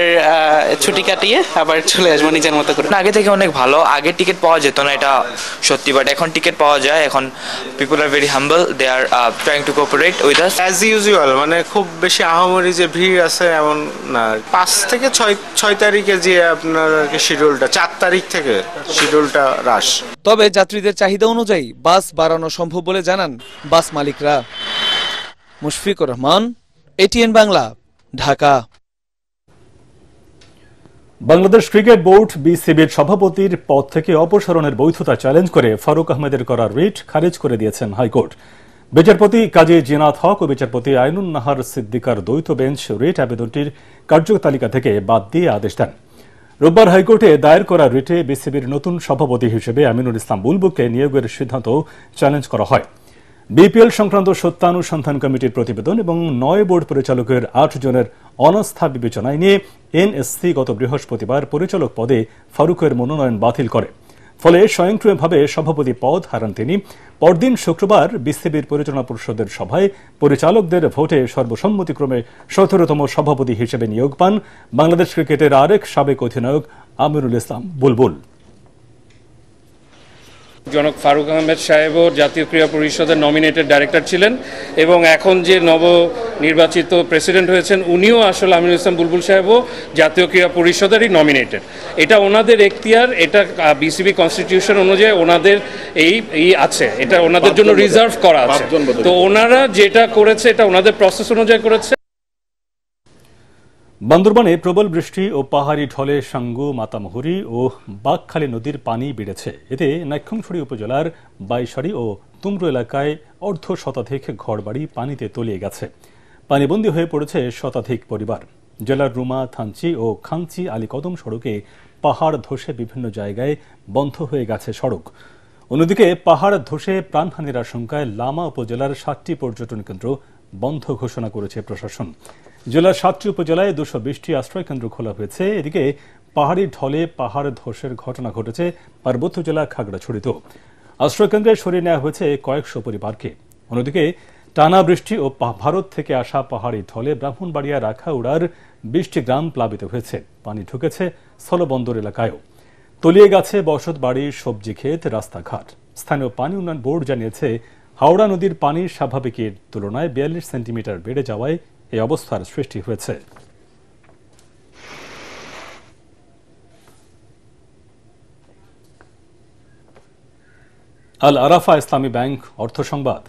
ছুটি কাটিয়ে আবার চলে আসবো নিজের মতো করে। আগে থেকে অনেক ভালো, আগে টিকিট পাওয়া যেত না, এটা সত্যি, বাট এখন টিকিট পাওয়া যায়। এখন people are very humble, they are trying to cooperate with us as usual. মানে খুব বেশি আহামরি যে ভিড় আছে এমন না। 5 থেকে 6 তারিখে যে আপনার শিডিউলটা, 4 তারিখ থেকে শিডিউলটা হ্রাস। তবে যাত্রীদের চাহিদা অনুযায়ী বাস বাড়ানো সম্ভব বলে জানান বাস মালিকরা। Mushfiqur Rahman, ATN Bangla, Dhaka. Bangladesh cricket board BCBর সভাপতির পদ থেকে অপসারণের বৈধতা চ্যালেঞ্জ করে ফারুক আহমেদের করা রিট খারিজ করে দিয়েছেন হাইকোর্ট। বিচারপতি কাজী জিনাত হক ও বিচারপতি আইনুন নাহার সিদ্দিকার দ্বৈত বেঞ্চ রিট আবেদনটির কার্যতালিকা থেকে বাদ দিয়ে আদেশ দেন। রোববার হাইকোর্টে দায়ের করা রিটে BCBর নতুন সভাপতি হিসেবে আমিনুল ইসলাম বুলবুলকে নিয়োগের সিদ্ধান্ত চ্যালেঞ্জ করা হয়। BPL সংক্রান্ত সত্যানুসন্ধান কমিটির প্রতিবেদন এবং 9 বোর্ড পরিচালকের 8 জনের অনাস্থা বিবেচনায় নিয়ে NSC গত বৃহস্পতিবার পরিচালক পদে ফারুকের মনোনয়ন বাতিল করে। ফলে স্বয়ংক্রিয়ভাবে সভাপতি পদ হারান তিনি। পরদিন শুক্রবার BCBর পরিচালনা পরিষদের সভায় পরিচালকদের ভোটে সর্বসম্মতিক্রমে 17তম সভাপতি হিসেবে নিয়োগ পান বাংলাদেশ ক্রিকেটের আরেক সাবেক অধিনায়ক আমিনুল ইসলাম বুলবুল। জনক ফারুক আহমেদ সাহেবও জাতীয় ক্রীড়া পরিষদের নমিনেটেড ডাইরেক্টর ছিলেন এবং এখন যে নবনির্বাচিত প্রেসিডেন্ট হয়েছেন উনিও আসলে আমিনুল ইসলাম বুলবুল সাহেবও জাতীয় ক্রীড়া পরিষদেরই নমিনেটেড। এটা ওনাদের এখতিয়ার, এটা BCB কনস্টিটিউশন অনুযায়ী ওনাদের এই আছে, এটা ওনাদের জন্য রিজার্ভ করা আছে। তো ওনারা যেটা করেছে এটা ওনাদের প্রসেস অনুযায়ী করেছে। বান্দরবানে প্রবল বৃষ্টি ও পাহাড়ি ঢলে সাঙ্গু, মাতামুহুরী ও বাঘখালী নদীর পানি বেড়েছে। এতে নাইক্ষ্যংছড়ি উপজেলার বাইশাড়ি ও তুমরু এলাকায় অর্ধ শতাধিক ঘরবাড়ি পানিতে তলিয়ে গেছে। পানিবন্দী হয়ে পড়েছে শতাধিক পরিবার। জেলার রুমা, থানচি ও খাংচি আলীকদম সড়কে পাহাড় ধসে বিভিন্ন জায়গায় বন্ধ হয়ে গেছে সড়ক। অন্যদিকে পাহাড় ধসে প্রাণহানির আশঙ্কায় লামা উপজেলার 7টি পর্যটন কেন্দ্র বন্ধ ঘোষণা করেছে প্রশাসন। জেলার 7টি উপজেলায় 220টি আশ্রয় কেন্দ্র খোলা হয়েছে। এদিকে পাহাড়ি ঢলে পাহাড় ধসের ঘটনা ঘটেছে পার্বত্য জেলা খাগড়াছড়িতেও। আশ্রয়কেন্দ্রে সরিয়ে নেওয়া হয়েছে কয়েকশো পরিবারকে। অন্যদিকে টানা বৃষ্টি ও ভারত থেকে আসা পাহাড়ি ঢলে ব্রাহ্মণবাড়িয়া রাখাউড়ার 20টি গ্রাম প্লাবিত হয়েছে। পানি ঢুকেছে স্থলবন্দর এলাকায়ও। তলিয়ে গেছে বসত বাড়ি, সবজি ক্ষেত, রাস্তাঘাট। স্থানীয় পানি উন্নয়ন বোর্ড জানিয়েছে, হাওড়া নদীর পানি স্বাভাবিকের তুলনায় 42 সেন্টিমিটার বেড়ে যাওয়ায় এই অবস্থার সৃষ্টি হয়েছে। আল আরাফা ইসলামী ব্যাংক অর্থ সংবাদ।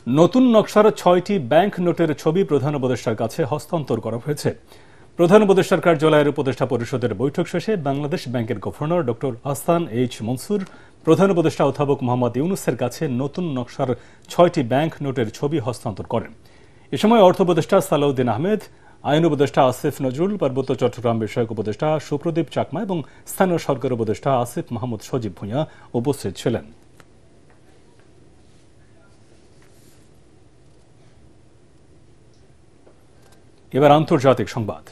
নতুন নকশার 6টি ব্যাংক নোটের ছবি প্রধান উপদেষ্টার কাছে হস্তান্তর করা হয়েছে। প্রধান উপদেষ্টার কার্যালয়ের উপদেষ্টা পরিষদের বৈঠক শেষে বাংলাদেশ ব্যাংকের governor doctor Ahsan H Mansur প্রধান উপদেষ্টা অধ্যাপক মোহাম্মদ ইউনুসের কাছে নতুন নকশার 6টি ব্যাংক নোটের ছবি হস্তান্তর করেন। এ সময় অর্থ উপদেষ্টা সালাউদ্দিন আহমেদ, আইন উপদেষ্টা আসিফ নজরুল, পার্বত্য চট্টগ্রাম বিষয়ক উপদেষ্টা সুপ্রদীপ চাকমা এবং স্থানীয় সরকার উপদেষ্টা আসিফ মাহমুদ সজীব ভূঁইয়া উপস্থিত ছিলেন। এবার আন্তর্জাতিক সংবাদ।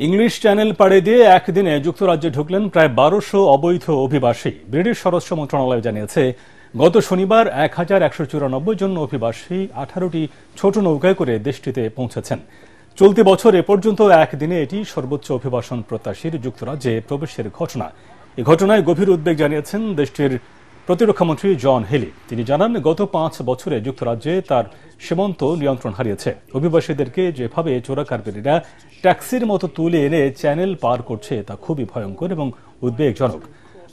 ইংলিশ চ্যানেল পাড়ি দিয়ে একদিনে যুক্তরাজ্যে ঢুকলেন প্রায় 1200 অবৈধ অভিবাসী। ব্রিটিশ স্বরাষ্ট্র মন্ত্রণালয় জানিয়েছে, গত শনিবার 1194 জন অভিবাসী 18টি ছোট নৌকায় করে দেশটিতে পৌঁছেছেন। চলতি বছর এ পর্যন্ত একদিনে এটি সর্বোচ্চ অভিবাসন প্রত্যাশীর যুক্তরাজ্যে প্রবেশের ঘটনা। এ ঘটনায় গভীর উদ্বেগ জানিয়েছেন দেশটির প্রতিরক্ষামন্ত্রী জন হেলি। তিনি জানান, গত 5 বছরে যুক্তরাজ্যে তার সীমান্ত নিয়ন্ত্রণ হারিয়েছে। অভিবাসীদেরকে যেভাবে চোরাকারবারিরা ট্যাক্সির মতো তুলে এনে চ্যানেল পার করছে তা খুবই ভয়ঙ্কর এবং উদ্বেগজনক।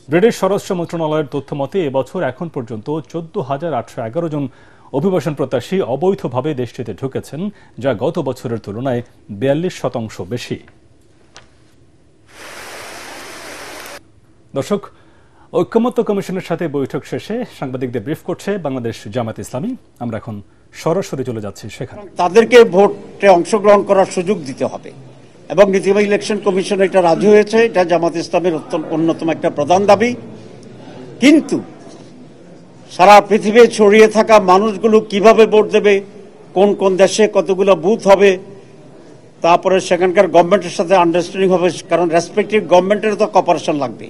ব্রিটিশ স্বরাষ্ট্র মন্ত্রণালয়ের তথ্য মতে এবছর এখন পর্যন্ত 14,811 জন অভিবাসন প্রত্যাশী অবৈধভাবে দেশটিতে ঢুকেছেন, যা গত বছরের তুলনায় 42% বেশি। দর্শক, ঐকমত্য কমিশনের সাথে বৈঠক শেষে সাংবাদিকদের ব্রিফ করছে বাংলাদেশ জামায়াত ইসলামী। আমরা এখন সরাসরি চলে যাচ্ছি সেখানে। তাদেরকে ভোটে অংশগ্রহণ করার সুযোগ দিতে হবে এবং নীতিমা ইলেকশন কমিশন এটা রাজি হয়েছে। এটা জামায়াত ইসলামের অন্যতম একটা প্রধান দাবি। কিন্তু সারা পৃথিবী ছড়িয়ে থাকা মানুষগুলো কিভাবে ভোট দেবে, কোন কোন দেশে কতগুলো বুথ হবে, তারপরে সেখানকার গভর্নমেন্টের সাথে আন্ডারস্ট্যান্ডিং হবে, কারণ রেসপেক্টিভ গভর্নমেন্টের তো কপারেশন লাগবে।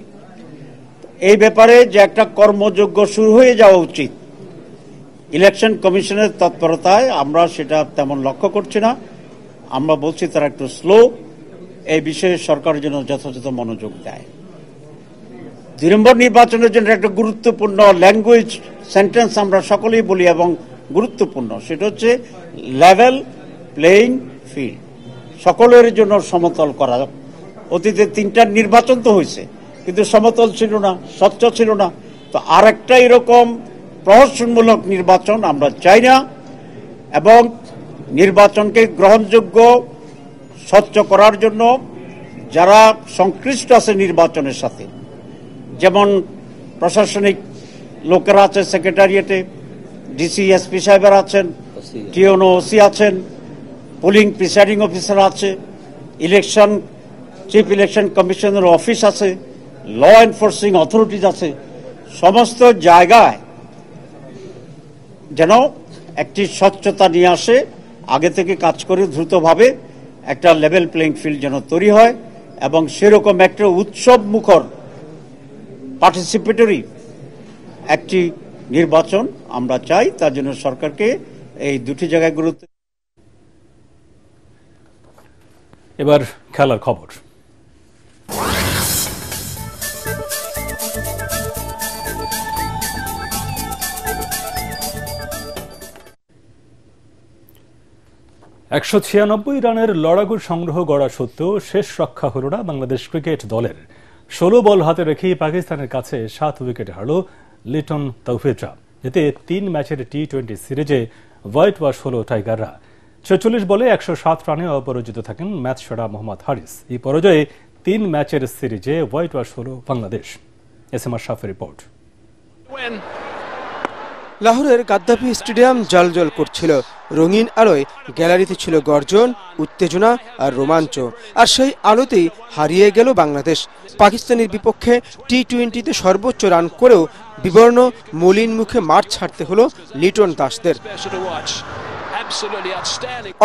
এই ব্যাপারে যে একটা কর্মযজ্ঞ শুরু হয়ে যাওয়া উচিত, ইলেকশন কমিশনের তৎপরতায় আমরা সেটা তেমন লক্ষ্য করছি না। আমরা বলছি তারা একটু স্লো। এই বিষয়ে সরকারের জন্য যথাযথ মনোযোগ দেয়। 2 নম্বর নির্বাচনের জন্য একটা গুরুত্বপূর্ণ ল্যাঙ্গুয়েজ সেন্টেন্স আমরা সকলেই বলি এবং গুরুত্বপূর্ণ, সেটা হচ্ছে লেভেল প্লেইং ফিল্ড, সকলের জন্য সমতল করা। অতীতে 3টা নির্বাচন তো হয়েছে, কিন্তু সমতল ছিল না, স্বচ্ছ ছিল না। তো আর একটা এরকম প্রহসনমূলক নির্বাচন আমরা চাই না এবং নির্বাচনকে গ্রহণযোগ্য স্বচ্ছ করার জন্য যারা সংশ্লিষ্ট আছে নির্বাচনের সাথে, যেমন প্রশাসনিক লোকেরা আছে, সেক্রেটারিয়েটে ডিসি এসপি সাহেবেরা আছেন, টিওনো ওসি আছেন, পোলিং প্রিসাইডিং অফিসার আছে, ইলেকশন চিফ ইলেকশন কমিশনের অফিস আছে, ল এনফোর্সিং অথরিটিজ আছে, সমস্ত জায়গায় যেন একটি স্বচ্ছতা নিয়ে আসে, আগে থেকে কাজ করে দ্রুতভাবে একটা লেভেল প্লেইং ফিল্ড যেন তৈরি হয় এবং সেরকম একটা উৎসব মুখর পার্টিসিপেটরি একটি নির্বাচন আমরা চাই। তার জন্য সরকারকে এই দুটি জায়গায় গুরুত্ব। এবার খেলার খবর। 196 রানের লড়াকু সংগ্রহ গড়া সত্ত্বেও শেষ রক্ষা হল না বাংলাদেশ ক্রিকেট দলের। 16 বল হাতে রেখেই পাকিস্তানের কাছে 7 উইকেটে হারল লিটন তাওহিদরা। এতে 3 ম্যাচের টি20 সিরিজে হোয়াইট ওয়াশ হল টাইগাররা। 46 বলে 107 রানে অপরাজিত থাকেন ম্যাচ সেরা মোহাম্মদ হারিস। এই পরাজয়ে 3 ম্যাচের সিরিজে হোয়াইট ওয়াশ হল বাংলাদেশ। এসএম আশরাফের রিপোর্ট। লাহোরের গাদ্দাফি স্টেডিয়াম জ্বলজ্বল করছিল। রঙিন আলোয় গ্যালারিতে ছিল গর্জন, উত্তেজনা আর রোমাঞ্চ। আর সেই আলোতেই হারিয়ে গেল বাংলাদেশ। পাকিস্তানের বিপক্ষে টি20তে সর্বোচ্চ রান করেও বিবর্ণ মলিন মুখে মাঠ ছাড়তে হলো লিটন দাসদের।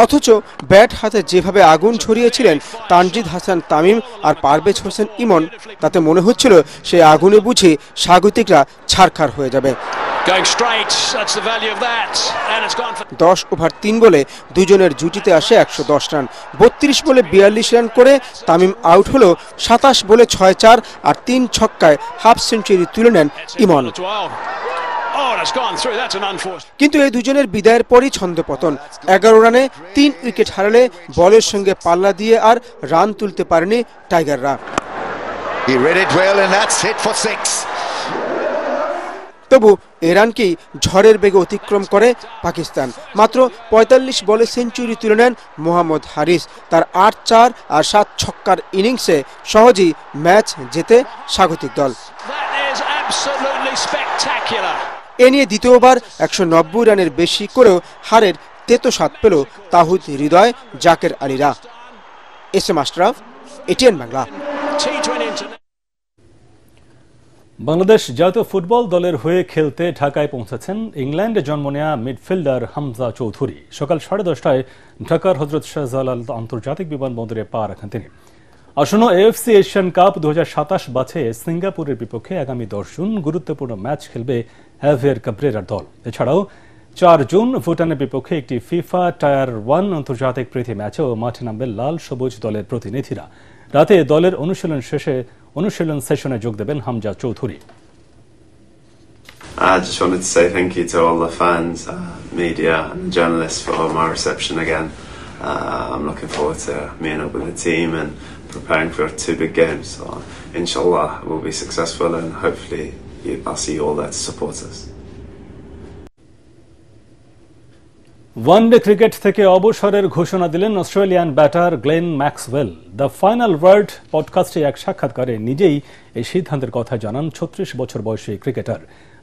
অথচ ব্যাট হাতে যেভাবে আগুন ছড়িয়েছিলেন তানজিদ হাসান তামিম আর পারভেজ হোসেন ইমন, তাতে মনে হচ্ছিল সেই আগুনে বুঝি স্বাগতিকরা ছারখার হয়ে যাবে। 10 ওভার 3 বলে দুজনের জুটিতে আসে 110 রান। 32 বলে 42 রান করে তামিম আউট হলো। 27 বলে 6-4 আর 3 ছক্কায় হাফ সেঞ্চুরি তুলে নেন ইমন। কিন্তু এই দুজনের বিদায়ের পরই ছন্দপতন। 11 রানে 3 উইকেট হারালে বলের সঙ্গে পাল্লা দিয়ে আর রান তুলতে পারেনি টাইগাররা। তবু এ রানকেই ঝড়ের বেগে অতিক্রম করে পাকিস্তান। মাত্র 45 বলে সেঞ্চুরি তুলে নেন মোহাম্মদ হারিস। তার 8-4 আর 7 ছক্কার ইনিংসে সহজেই ম্যাচ জেতে স্বাগতিক দল। এ নিয়ে দ্বিতীয়বার 190 রানের বেশি করেও হারের তেতো স্বাদ পেল তাহিদ হৃদয়, জাকের আলীরা। SM Ashraf, ATN Bangla. বাংলাদেশ জাতীয় ফুটবল দলের হয়ে খেলতে ঢাকায় পৌঁছেছেন ইংল্যান্ডে জন্ম নেয়া মিডফিল্ডার হামজা চৌধুরী। সকাল 10:30টায় ঢাকার হযরত শাহজালাল আন্তর্জাতিক বিমানবন্দরে পা রাখেন তিনি। আসন্ন এএফসি এশিয়ান কাপ 2027 বাছাইয়ে সিঙ্গাপুরের বিপক্ষে আগামী 10 জুন গুরুত্বপূর্ণ ম্যাচ খেলবে হ্যাভিয়ার কাব্রেরার দল। এছাড়াও 4 জুন ভুটানের বিপক্ষে একটি ফিফা টায়ার 1 আন্তর্জাতিক প্রীতি ম্যাচেও মাঠে নামবে লাল সবুজ দলের প্রতিনিধিরা। রাতে দলের অনুশীলন সেশনে যোগ দেবেন Hamza Chowdhury. I just wanted to say thank you to all the fans, media and journalists for my reception again. I'm looking forward to meeting up with the team and preparing for 2 big games. So inshallah we'll be successful and hopefully I'll see you all there to support us. One day cricket থেকে অবসরের ঘোষণা দিলেন Australian batter Glenn Maxwell. The final word পডকাস্টে এক সাক্ষাৎকারে নিজেই এই সিদ্ধান্তের কথা জানান 36 বছর বয়সী ক্রিকেটার।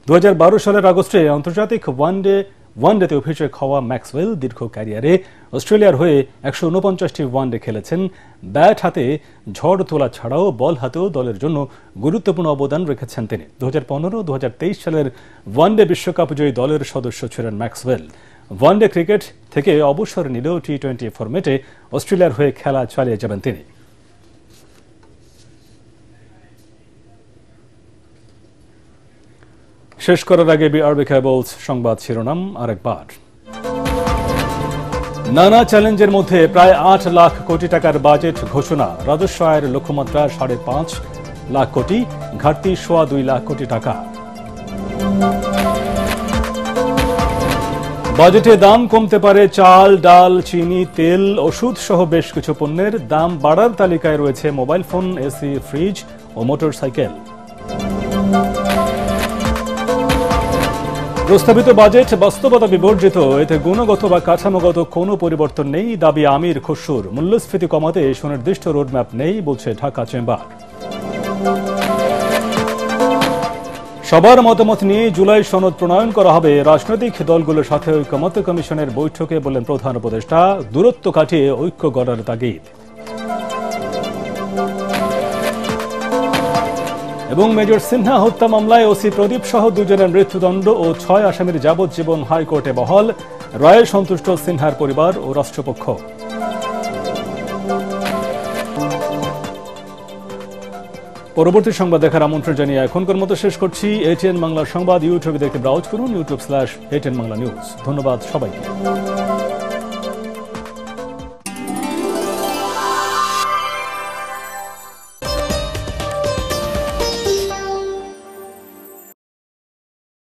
2012 সালের আগস্টে আন্তর্জাতিক ওয়ানডেতে অভিষেক হওয়া ম্যাক্সওয়েল দীর্ঘ ক্যারিয়ারে অস্ট্রেলিয়ার হয়ে 149টি ওয়ানডে খেলেছেন। ব্যাট হাতে ঝড় তোলা ছাড়াও বল হাতেও দলের জন্য গুরুত্বপূর্ণ অবদান রেখেছেন তিনি। 2015-2023 সালের ওয়ানডে বিশ্বকাপ জয়ী দলের সদস্য ছিলেন ম্যাক্সওয়েল। ওয়ানডে ক্রিকেট থেকে অবসর নিলেও টি20 ফরম্যাটে অস্ট্রেলিয়ার হয়ে খেলা চালিয়ে যাবেন তিনি। শেষ করার আগে বিআরবি কেবলস সংবাদ শিরোনাম আরেকবার। নানা চ্যালেঞ্জের মধ্যে প্রায় 8 লাখ কোটি টাকার বাজেট ঘোষণা। রাজস্ব আয়ের লক্ষ্যমাত্রা 5.5 লাখ কোটি, ঘাটতি 2.25 লাখ কোটি টাকা। বাজেটে দাম কমতে পারে চাল, ডাল, চিনি, তেল, ওষুধ সহ বেশ কিছু পণ্যের। দাম বাড়ার তালিকায় রয়েছে মোবাইল ফোন, এসি, ফ্রিজ ও মোটরসাইকেল। প্রস্তাবিত বাজেট বাস্তবতা বিবর্জিত, এতে গুণগত বা কাঠামোগত কোনো পরিবর্তন নেই, দাবি আমির খসরুর। মূল্যস্ফীতি কমাতে সুনির্দিষ্ট রোডম্যাপ নেই, বলছে ঢাকা চেম্বার। সবার মতামত নিয়ে জুলাই সনদ প্রণয়ন করা হবে। রাজনৈতিক দলগুলোর সাথে ঐকমত্য কমিশনের বৈঠকে বললেন প্রধান উপদেষ্টা। দূরত্ব কাটিয়ে ঐক্য গড়ার তাগিদ। এবং মেজর সিনহা হত্যা মামলায় ওসি প্রদীপ সহ 2 জনের মৃত্যুদণ্ড ও 6 আসামির যাবজ্জীবন হাইকোর্টে বহাল। রায়ে সন্তুষ্ট সিনহার পরিবার ও রাষ্ট্রপক্ষ। পরবর্তী সংবাদ দেখার আমন্ত্রণ জানিয়ে এখনকার মতো শেষ করছি। এটিএন বাংলা সংবাদ ইউটিউবে দেখতে ব্রাউজ করুন, youtube/ATN Bangla News। ধন্যবাদ সবাইকে।